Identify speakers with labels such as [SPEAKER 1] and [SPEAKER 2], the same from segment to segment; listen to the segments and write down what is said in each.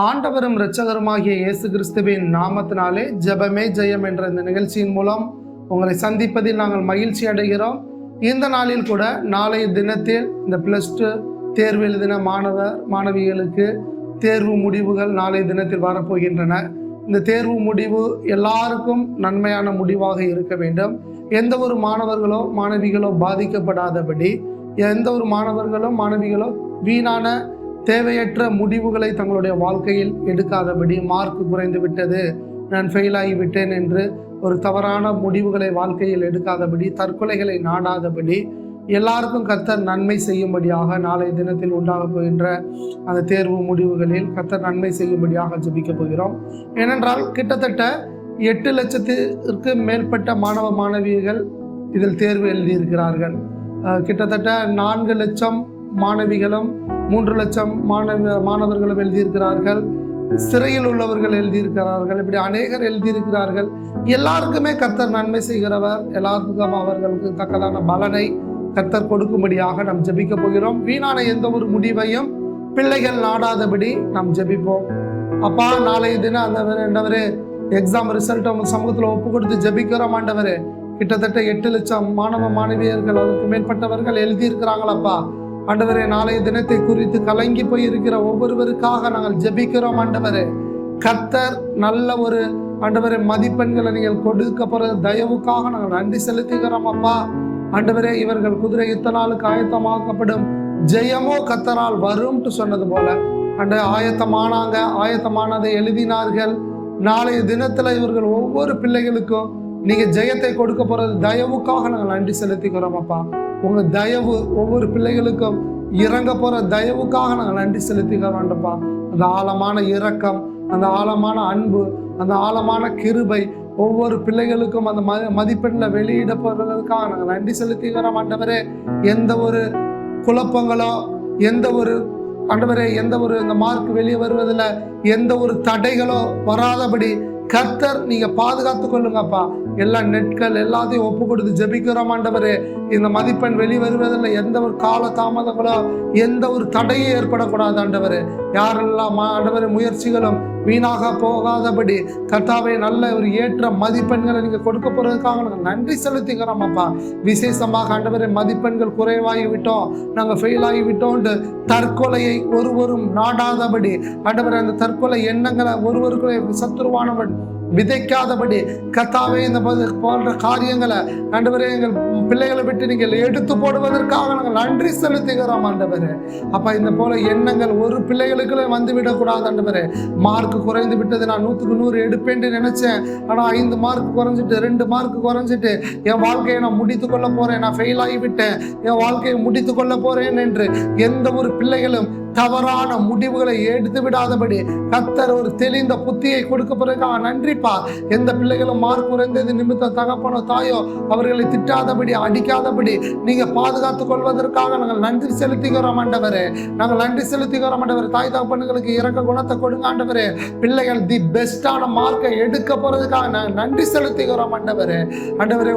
[SPEAKER 1] ஆண்டவரும் இரட்சகருமாகிய இயேசு கிறிஸ்துவின் நாமத்தினாலே ஜெபமே ஜெயம் என்ற இந்த நிகழ்ச்சியின் மூலம் உங்களை சந்திப்பதில் நாங்கள் மகிழ்ச்சி அடைகிறோம். இந்த நாளில் கூட நாளைய தினத்தில் இந்த +2 தேர்வு எழுதின மாணவிகளுக்கு தேர்வு முடிவுகள் நாளைய தினத்தில் வரப்போகின்றன. இந்த தேர்வு முடிவு எல்லாருக்கும் நன்மையான முடிவாக இருக்க வேண்டும். எந்த ஒரு மாணவர்களோ மாணவிகளோ பாதிக்கப்படாதபடி, எந்த ஒரு மாணவர்களோ மாணவிகளோ வீணான தேவையற்ற முடிவுகளை தங்களுடைய வாழ்க்கையில் எடுக்காதபடி, மார்க் குறைந்து விட்டது, நான் ஃபெயில் ஆகிவிட்டேன் என்று ஒரு தவறான முடிவுகளை வாழ்க்கையில் எடுக்காதபடி, தற்கொலைகளை நாடாதபடி, எல்லாருக்கும் கர்த்தர் நன்மை செய்யும்படியாக நாளைய தினத்தில் உண்டாக போகின்ற அந்த தேர்வு முடிவுகளில் கர்த்தர் நன்மை செய்யும்படியாக ஜெபிக்க போகிறோம். ஏனென்றால் கிட்டத்தட்ட 8 லட்சத்திற்கு மேற்பட்ட மாணவ மாணவியர்கள் இதில் தேர்வு எழுதியிருக்கிறார்கள். கிட்டத்தட்ட 4 லட்சம் மாணவிகளும் 3 லட்சம் மாணவர்களும் எழுதியிருக்கிறார்கள். சிறையில் உள்ளவர்கள் எழுதியிருக்கிறார்கள். இப்படி அநேகர் எழுதியிருக்கிறார்கள். எல்லாருக்குமே கர்த்தர் நன்மை செய்கிறவர். எல்லாருக்கும் அவர்களுக்கு தக்கதான பலனை கர்த்தர் கொடுக்கும்படியாக நாம் ஜெபிக்க போகிறோம். வீணான எந்த ஒரு முடிவையும் பிள்ளைகள் நாடாதபடி நாம் ஜெபிப்போம். அப்பா, நாளைய தினம் ஆண்டவரே எக்ஸாம் ரிசல்ட்டை உங்கள் சமூகத்தில் ஒப்பு கொடுத்து ஜெபிக்கிறோம். ஆண்டவரே, கிட்டத்தட்ட 8 லட்சம் மாணவ மாணவியர்கள், அதற்கு மேற்பட்டவர்கள் எழுதியிருக்கிறாங்களப்பா. ஆண்டவரே, நாளைய தினத்தை குறித்து கலங்கி போய் இருக்கிற ஒவ்வொருவருக்காக நாங்கள் ஜெபிக்கிறோம். ஆண்டவரே, கர்த்தர் நல்ல ஒரு ஆண்டவரே மதிப்பெண்களை நீங்கள் கொடுக்க போற தயவுக்காக நாங்கள் நன்றி செலுத்துகிறோம். அப்பா ஆண்டவரே, இவர்கள் குதிரை யுத்தநாளுக்கு ஆயத்தமாக்கப்படும், ஜெயமோ கர்த்தரால் வரும்னு சொன்னது போல ஆயத்தமானதை எழுதினார்கள். நாளைய தினத்துல இவர்கள் ஒவ்வொரு பிள்ளைகளுக்கும் நீங்க ஜெயத்தை கொடுக்க போறது தயவுக்காக நாங்கள் நன்றி செலுத்திக்கிறோம். அப்பா, உங்க தயவு ஒவ்வொரு பிள்ளைகளுக்கும் இறங்க போற தயவுக்காக நாங்கள் நன்றி செலுத்திக்கிறோம்ப்பா. அந்த ஆழமான இரக்கம், அந்த ஆழமான அன்பு, அந்த ஆழமான கிருபை ஒவ்வொரு பிள்ளைகளுக்கும் அந்த மதிப்பெண்ல வெளியிட போறதுக்காக நாங்கள் நன்றி செலுத்திக்கிறோம். ஆண்டவரே, எந்த ஒரு குழப்பங்களோ, எந்த ஒரு இந்த மார்க் வெளியே வருவதில் எந்த ஒரு தடைகளோ வராதபடி கர்த்தர் நீங்க பாதுகாத்து கொள்ளுங்கப்பா. எல்லா நெட்கள் எல்லாத்தையும் ஒப்பு கொடுத்து ஜெபிக்கிறோம். ஆண்டவரே, இந்த மதிப்பெண் வெளிவருவதில் எந்த ஒரு கால தாமதங்களோ, எந்த ஒரு தடையும் ஏற்படக்கூடாது. ஆண்டவரே, யாரெல்லாம் ஆண்டவரே முயற்சிகளும் வீணாக போகாதபடி கர்த்தாவே நல்ல ஒரு ஏற்ற மதிப்பெண்களை நீங்க கொடுக்க போறதுக்காக நாங்கள் நன்றி செலுத்திக்கிறோம். அப்பா, விசேஷமாக ஆண்டவரே மதிப்பெண்கள் குறைவாகி விட்டோம், நாங்கள் ஃபெயில் ஆகிவிட்டோம், தற்கொலையை ஒருவரும் நாடாதபடி, ஆண்டவரே அந்த தற்கொலை எண்ணங்களை ஒருவருக்குள்ளே சத்துருவானவன் விதைக்காதபடி கர்த்தாவே இந்த போன்ற காரியங்களை ஆண்டவரே எங்கள் பிள்ளைகளை விட்டு நீங்கள் எடுத்து போடுவதற்காக நாங்கள் நன்றி செலுத்துகிறோம். ஆண்டவரே, அப்பா, இந்த போல எண்ணங்கள் ஒரு பிள்ளைகளுக்குள்ளே வந்து விடக்கூடாது. ஆண்டவரே, மார்க் குறைந்து விட்டது, நான் 100க்கு 100 எடுப்பேன்னு நினைச்சேன், ஆனால் 5 மார்க் குறைஞ்சிட்டு, 2 மார்க் குறைஞ்சிட்டு என் வாழ்க்கையை நான் முடித்து கொள்ள போறேன், நான் ஃபெயில் ஆகிவிட்டேன், என் வாழ்க்கையை முடித்து கொள்ள போறேன் என்று எந்த ஒரு பிள்ளைகளும் தவறான முடிவுகளை எடுத்து விடாதபடி கர்த்தர் ஒரு தெளிந்த புத்தியை கொடுக்க பிறகாக நன்றிப்பா. எந்த பிள்ளைகளும் மார்க் குறைந்தது நிமித்தம் தகப்பனோ தாயோ அவர்களை திட்டாதபடி, அடிக்காதபடி நீங்க பாதுகாத்துக் கொள்வதற்காக நாங்கள் நன்றி செலுத்துகிறோம். ஆண்டவரே, நாங்கள் நன்றி செலுத்துகிறோம். ஆண்டவரே, தாய் தகப்பனுங்களுக்கு இறக்க குணத்தை கொடுங்க. ஆண்டவரே, பிள்ளைகள் தி பெஸ்டான மார்க்கை எடுக்க போறதுக்காக நாங்கள் நன்றி செலுத்துகிறோம். ஆண்டவரே,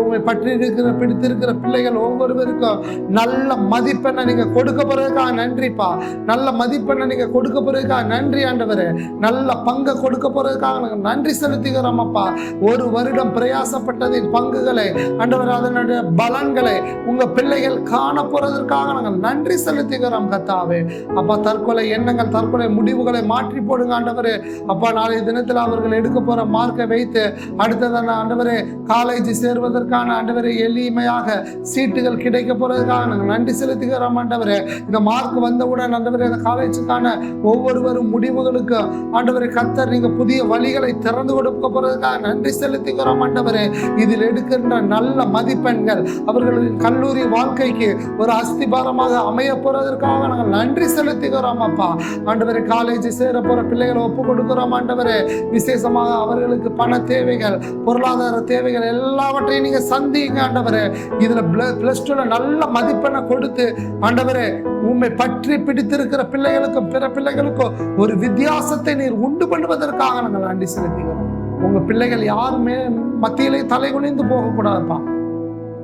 [SPEAKER 1] உங்களை பிடித்திருக்கிற பிள்ளைகள் ஒவ்வொருவருக்கும் நல்ல மதிப்பெண்ணை நீங்க கொடுக்க போறதுக்காக நன்றிப்பா. நல்ல மதிப்பெண்ணை நீங்க கொடுக்க போறதுக்காக நன்றி. ஆண்டவரே, நல்ல பங்கை கொடுக்க போறதுக்காக நாங்கள் நன்றி செலுத்துகிறோம். அப்பா, ஒரு வருடம் பிரயாசப்பட்டதின் பங்குகளை ஆண்டவரே, அதனுடைய பலன்களை உங்க பிள்ளைகள் காண போறதற்காக நாங்கள் நன்றி செலுத்துகிறோம். கர்த்தாவே, அப்பா, தற்கொலை எண்ணங்கள், தற்கொலை முடிவுகளை மாற்றி போடுங்க. ஆண்டவரே, அப்பா, நாளைய தினத்தில் அவர்கள் எடுக்க போற மார்க்கை வைத்து அடுத்ததான ஆண்டவரே காலேஜ் சேர்வதற்கான ஆண்டவரே எளிமையாக சீட்டுகள் கிடைக்க போறதுக்காக நாங்கள் நன்றி செலுத்துகிறோம். ஆண்டவரே, இந்த மார்க் வந்தவுடன் ஆண்டவரே காலேஜுக்கான ஒவ்வொருவரும் முடிவுகளுக்கு ஆண்டவரே கர்த்தர் நீங்க புதிய வழிகளை திறந்து கொடுக்க போறதுக்காக நன்றி செலுத்துகிறோம். ஆண்டவரே, இதில் எடுக்கின்ற நல்ல மதிப்பெண்கள் அவர்களின் கல்லூரி வாழ்க்கைக்கு ஒரு அஸ்திபாரமாக அமைய போறதற்காக நாங்கள் நன்றி செலுத்துகிறோம். அப்பா, ஆண்டவரே, காலேஜ் சேர போற பிள்ளைகளை ஒப்பு கொடுக்கிறோம். ஆண்டவரே, விசேஷமாக அவர்களுக்கு பண தேவைகள், பொருளாதார தேவைகள் எல்லாவற்றையும் நீங்க சந்திங்க. ஆண்டவரே, இதுல +2 நல்ல மதிப்பெண்ணை கொடுத்து ஆண்டவரே உண்மை பற்றி பிடித்திருக்கிற பிள்ளைகளுக்கும் பிற பிள்ளைகளுக்கும் ஒரு வித்தியாசத்தை நீர் உண்டு பண்ணுவதற்காக நாங்கள் நன்றி செலுத்துகிறோம். உங்க பிள்ளைகள் யாருமே மத்தியிலே தலை குனிந்து போகக்கூடாதுப்பா.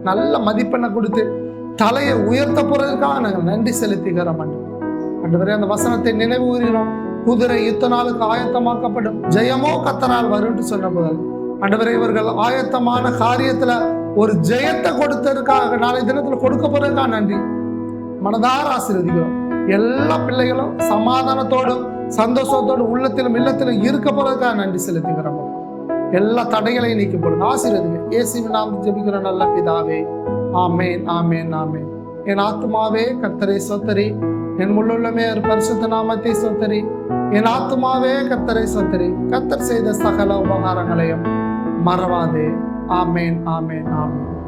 [SPEAKER 1] நல்ல மதிப்பெண்ணை கொடுத்து தலையை உயர்த்த போறதுக்காக நாங்கள் நன்றி செலுத்துகிறோம். ஆண்டவரே, அந்த வசனத்தை நினைவு கூறுகிறோம். குதிரை யுத்த நாளுக்கு ஆயத்தமாக்கப்படும், ஜெயமோ கர்த்தரால் வரும்னு சொன்ன போது ஆண்டவரே, இவர்கள் ஆயத்தமான காரியத்துல ஒரு ஜெயத்தை கொடுத்ததுக்காக, நாளை தினத்துல கொடுக்க போறதுக்காக நன்றி. மனதார ஆசீர்வதிக்கிறோம். எல்லா பிள்ளைகளும் சமாதானத்தோடும் சந்தோஷத்தோடும் உள்ளத்திலும் இல்லத்திலும் இருக்க போறதுக்காக நன்றி செலுத்துகிறோம். எல்லா தடைகளையும் நீக்கி போடுங்க, ஆசீர்வதிங்க. இயேசுவின் நாமத்தில் ஜெபிக்கிற நல்ல பிதாவே, ஆமேன், ஆமேன், ஆமேன். என் ஆத்துமாவே கர்த்தரை ஸ்தோத்திரி, என் முள்ளுள்ளமே ஒரு பரிசுத்த நாமத்தை ஸ்தோத்திரி. என் ஆத்துமாவே கர்த்தரை ஸ்தோத்திரி, கர்த்தர் செய்த சகல உபகாரங்களையும் மறவாதே. ஆமேன், ஆமேன், ஆமேன்.